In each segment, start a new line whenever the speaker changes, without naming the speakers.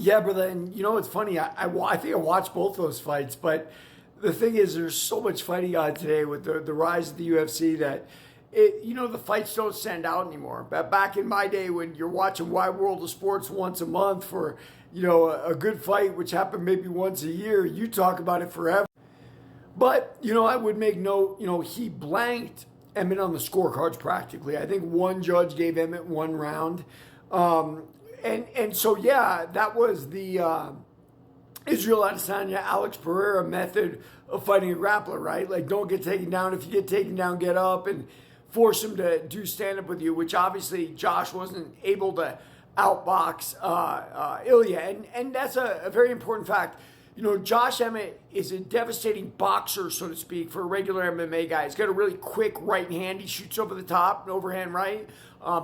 Yeah, brother, and it's funny. I think I watched both those fights, but the thing is, there's so much fighting on today with the rise of the UFC that the fights don't stand out anymore. But back in my day, when you're watching Wide World of Sports once a month for a good fight, which happened maybe once a year, you talk about it forever. But I would make note. He blanked Emmett on the scorecards practically. I think one judge gave Emmett one round. And so, yeah, that was the Israel Adesanya, Alex Pereira method of fighting a grappler, right? Like, don't get taken down. If you get taken down, get up and force him to do stand-up with you, which obviously Josh wasn't able to outbox Ilya. And that's a very important fact. Josh Emmett is a devastating boxer, so to speak, for a regular MMA guy. He's got a really quick right hand. He shoots over the top, an overhand right,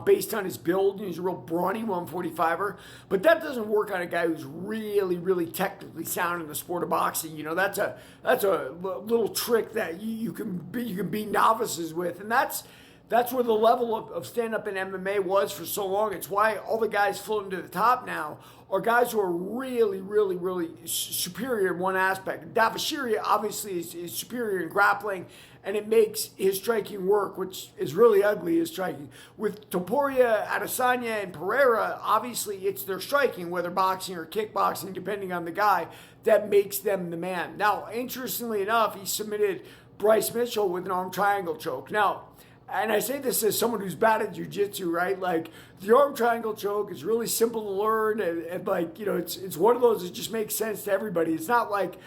based on his build. He's a real brawny 145er. But that doesn't work on a guy who's really, really technically sound in the sport of boxing. That's a little trick that you can beat novices with, and that's where the level of stand-up in MMA was for so long. It's why all the guys floating to the top now are guys who are really, really, really superior in one aspect. Davashiri obviously is superior in grappling, and it makes his striking work, which is really ugly, his striking. With Topuria, Adesanya, and Pereira, obviously it's their striking, whether boxing or kickboxing, depending on the guy, that makes them the man. Now, interestingly enough, he submitted Bryce Mitchell with an arm triangle choke. Now, and I say this as someone who's bad at jiu-jitsu, right? Like, the arm triangle choke is really simple to learn, and it's one of those that just makes sense to everybody. It's not like,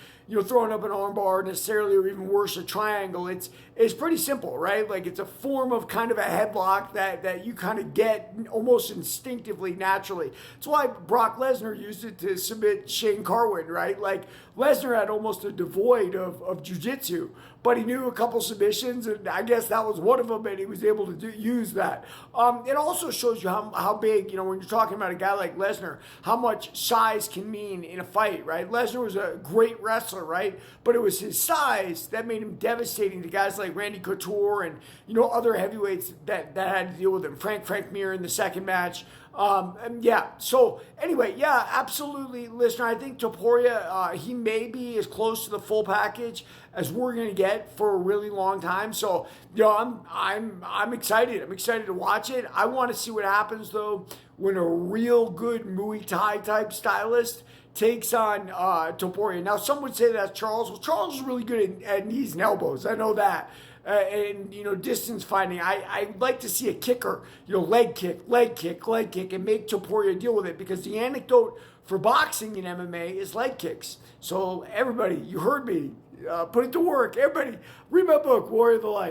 throwing up an arm bar necessarily, or even worse, a triangle. It's pretty simple, right? Like, it's a form of kind of a headlock that you kind of get almost instinctively, naturally. It's why Brock Lesnar used it to submit Shane Carwin, right? Like, Lesnar had almost a devoid of jiu-jitsu, but he knew a couple submissions, and I guess that was one of them, and he was able to use that. It also shows you how big, when you're talking about a guy like Lesnar, how much size can mean in a fight, right? Lesnar was a great wrestler, right? But it was his size that made him devastating to guys like Randy Couture and, other heavyweights that had to deal with him. Frank Mir in the second match. So anyway, yeah, absolutely. Listener, I think Topuria, he may be as close to the full package as we're going to get for a really long time. So, I'm excited. I'm excited to watch it. I want to see what happens, though, when a real good Muay Thai type stylist takes on Topuria. Now, some would say that's Charles. Well, Charles is really good at knees and elbows. I know that. And distance fighting. I'd like to see a kicker, leg kick, and make Topuria deal with it, because the anecdote for boxing in MMA is leg kicks. So everybody, you heard me. Put it to work. Everybody, read my book, Warrior of the Light.